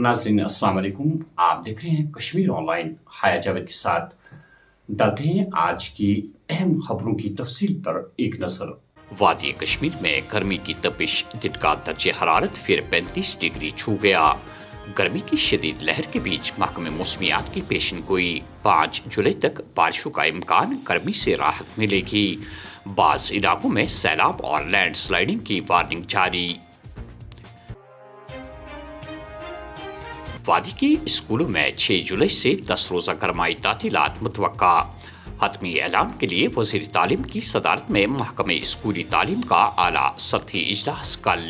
नाज़रीन अस्सलाम वालेकुम। आप देख रहे हैं कश्मीर ऑनलाइन। हाया जावेद के साथ डालते हैं आज की अहम खबरों की तफसील पर एक नजर। वादी कश्मीर में गर्मी की तपिश दिन का दर्जे हरारत फिर 35 डिग्री छू गया। गर्मी की शदीद लहर के बीच महकमे मौसमियात की पेशन गोई 5 जुलाई तक बारिशों का इम्कान, गर्मी से राहत मिलेगी। बाज़ इलाकों में सैलाब और लैंड स्लाइडिंग की वार्निंग जारी। वादी के स्कूलों में 6 जुलाई से 10 रोज़ा गरमाई तातीलात मुतवक्का। हतमी ऐलान के लिए वज़ीर तालीम की सदारत में महकमे स्कूली तालीम का आला सतही इजलास कल।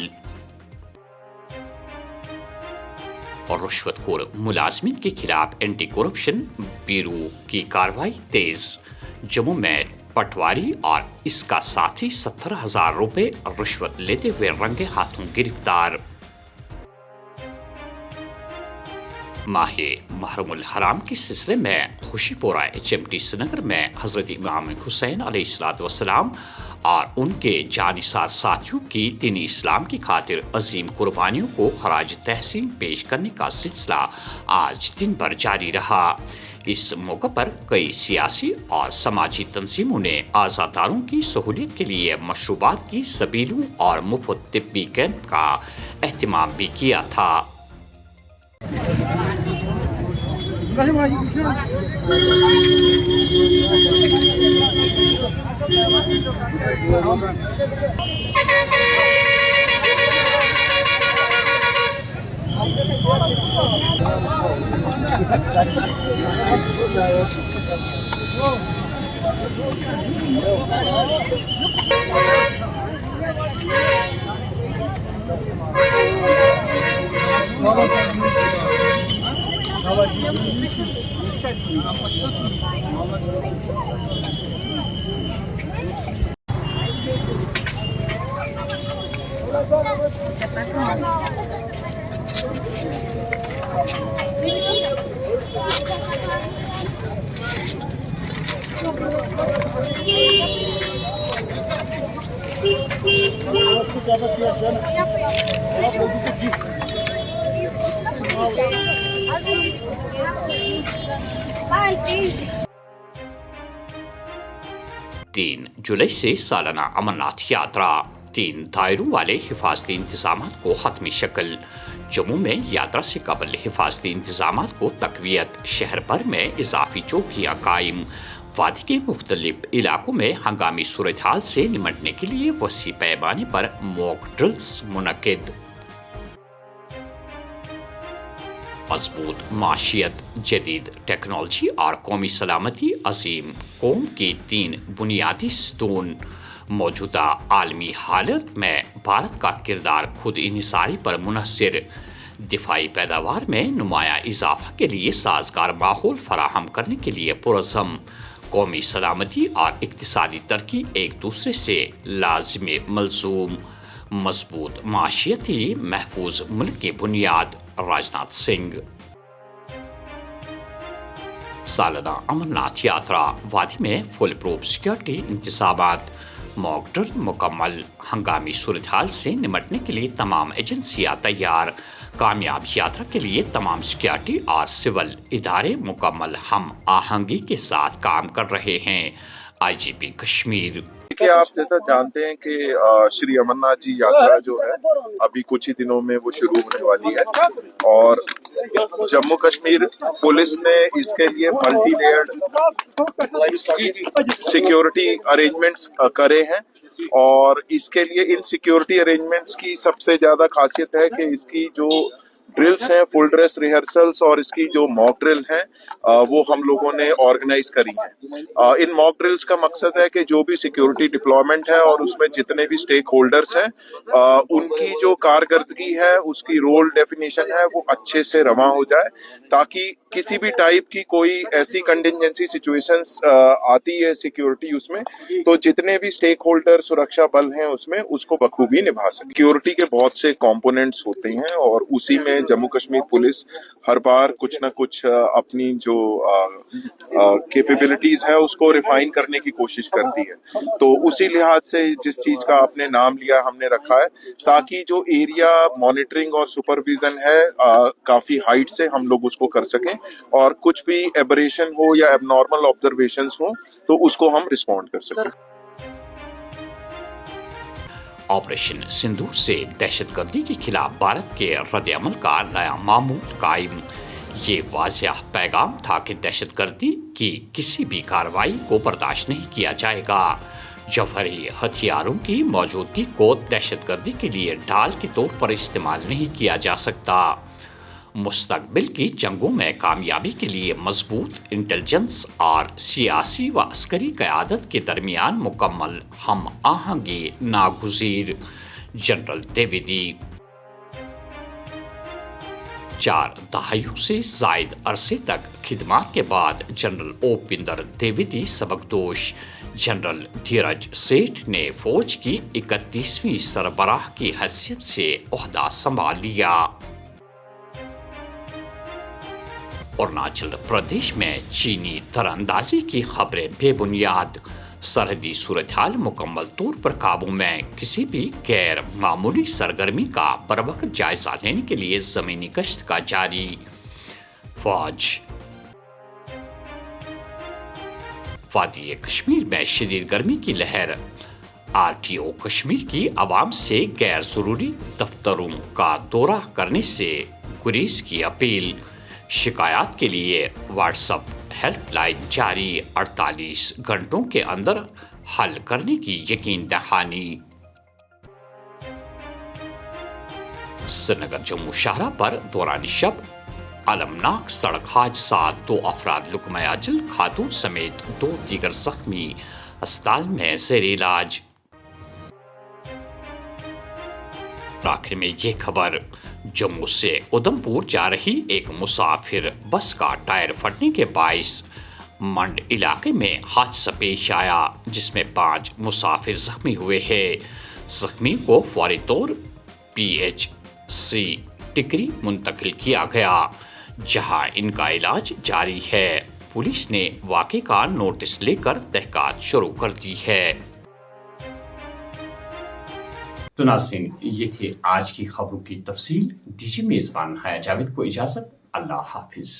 और रुश्वतखोर मुलाजमीन के खिलाफ एंटी करप्शन ब्यूरो की कार्रवाई तेज। जम्मू में पटवारी और इसका साथी 70,000 रुपए रिश्वत लेते हुए रंगे हाथों गिरफ्तार। माहे महरमुल हराम के सिलसिले में खुशीपोरा HMT श्रीनगर में हजरत इमाम हुसैन अलैहिस्सलाम और उनके जानिसार साथियों की दीनी इस्लाम की खातिर अजीम कुर्बानियों को खराज तहसीन पेश करने का सिलसिला आज दिन भर जारी रहा। इस मौके पर कई सियासी और समाजी तंजीमों ने आज़ादारों की सहूलियत के लिए मशरूबात की सबीलों और मुफ्त तिब्बी कैंप का एहतमाम भी किया था। तीन जुलाई से सालाना अमरनाथ यात्रा। 3 दायरों वाले हिफाजती इंतजाम को हतमी शक्ल। जम्मू में यात्रा से कबल हिफाजती इंतजाम को तकवीयत। शहर भर में इजाफी चौकियां कायम। वादी के मुख्तलिफ इलाकों में हंगामी सूरत हाल से निमटने के लिए वसी पैमाने पर मॉक ड्रिल्स मुनक्किद। मजबूत माशियत, जदीद टेक्नोलॉजी और कौमी सलामती अजीम कौम की 3 बुनियादी स्तून। मौजूदा आलमी हालत में भारत का किरदार खुद इन्हिसारी पर मुनहसर। दिफाई पैदावार में नुमाया इजाफा के लिए साजगार माहौल फराहम करने के लिए पुरज़म। कौमी सलामती और इक्तिसादी तरक्की एक दूसरे से लाजिम मलजूम। मजबूत माशियती महफूज मुल्क की बुनियाद। राजनाथ सिंह। सालाना अमरनाथ यात्रा। वादी में फुल प्रूफ सिक्योरिटी इंतजामात। मॉक ड्रिल मुकम्मल। हंगामी सूरत हाल से निमटने के लिए तमाम एजेंसियां तैयार। कामयाब यात्रा के लिए तमाम सिक्योरिटी और सिविल इदारे मुकम्मल हम आहंगी के साथ काम कर रहे हैं। IGP कश्मीर। कि आप जैसा जानते हैं कि श्री अमरनाथ जी यात्रा जो है अभी कुछ ही दिनों में वो शुरू होने वाली है और जम्मू कश्मीर पुलिस ने इसके लिए मल्टी लेयर्ड सिक्योरिटी अरेंजमेंट्स करे हैं और इसके लिए इन सिक्योरिटी अरेंजमेंट्स की सबसे ज्यादा खासियत है कि इसकी जो ड्रिल्स हैं, फुल ड्रेस रिहर्सल्स और इसकी जो मॉक ड्रिल हैं वो हम लोगों ने ऑर्गेनाइज करी हैं। इन मॉक ड्रिल्स का मकसद है कि जो भी सिक्योरिटी डिप्लॉयमेंट है और उसमें जितने भी स्टेक होल्डर्स हैं उनकी जो कारकर्दगी है, उसकी रोल डेफिनेशन है, वो अच्छे से रवा हो जाए ताकि किसी भी टाइप की कोई ऐसी कंटिजेंसी सिचुएशंस आती है सिक्योरिटी उसमें तो जितने भी स्टेक होल्डर सुरक्षा बल हैं उसमें उसको बखूबी निभा सके। सिक्योरिटी के बहुत से कंपोनेंट्स होते हैं और उसी में में जम्मू कश्मीर पुलिस हर बार कुछ ना कुछ अपनी जो कैपेबिलिटीज है उसको रिफाइन करने की कोशिश करती है। तो उसी लिहाज से जिस चीज का आपने नाम लिया हमने रखा है, ताकि जो एरिया मॉनिटरिंग और सुपरविजन है काफी हाइट से हम लोग उसको कर सकें, और कुछ भी एबरेशन हो या एबनॉर्मल ऑब्जर्वेशंस हो तो उसको हम रिस्पॉन्ड कर सकें। ऑपरेशन सिंदूर से दहशतगर्दी के खिलाफ भारत के रद्द-ए-अमल का नया मामूल कायम। ये वाज़ेह पैगाम था कि दहशतगर्दी की किसी भी कार्रवाई को बर्दाश्त नहीं किया जाएगा। जौहरी हथियारों की मौजूदगी को दहशतगर्दी के लिए ढाल के तौर पर इस्तेमाल नहीं किया जा सकता। मुस्तकबिल की जंगों में कामयाबी के लिए मजबूत इंटेलिजेंस और सियासी व अस्करी क़यादत के दरमियान मुकम्मल हम आहंगी नागुज़ीर। जनरल द्विवेदी 4 दहाइयों से जायद अरसे तक खिदमत के बाद जनरल ओपिंदर द्विवेदी सबकदोश जनरल धीरज सेठ ने फौज की 31वीं सरबराह की हैसियत से ओहदा संभाल लिया। अरुणाचल प्रदेश में चीनी तरअंदाजी की खबरें बेबुनियाद। सरहदी सूरत-हाल मुकम्मल तौर पर काबू में। किसी भी गैर मामूली सरगर्मी का बरवक्त जायजा लेने के लिए जमीनी गश्त का जारी। फौज वादी कश्मीर में शदीद गर्मी की लहर। RTO कश्मीर की आवाम से गैर जरूरी दफ्तरों का दौरा करने से गुरेज की अपील। शिकायत के लिए व्हाट्सएप हेल्पलाइन जारी। 48 घंटों के अंदर हल करने की यकीन दहानी। श्रीनगर जम्मू शाहरा पर दौरान शब अलमनाक सड़क हादसा। 2 अफराद लुकमा अजल, खातून समेत 2 दीगर जख्मी अस्पताल में ज़ेर इलाज। आखिर में ये खबर, जम्मू से उधमपुर जा रही एक मुसाफिर बस का टायर फटने के बाइस मंड इलाके में हादसा पेश आया, जिसमें 5 मुसाफिर जख्मी हुए हैं। जख्मी को फौरी तौर PHC टिकरी मुंतकिल किया गया, जहां इनका इलाज जारी है। पुलिस ने वाक़े का नोटिस लेकर तहक़ीक़ात शुरू कर दी है। तो नाज़रीन, ये थे आज की खबरों की तफसील। दीजिए मेज़बान हया जावेद को इजाज़त। अल्लाह हाफिज़।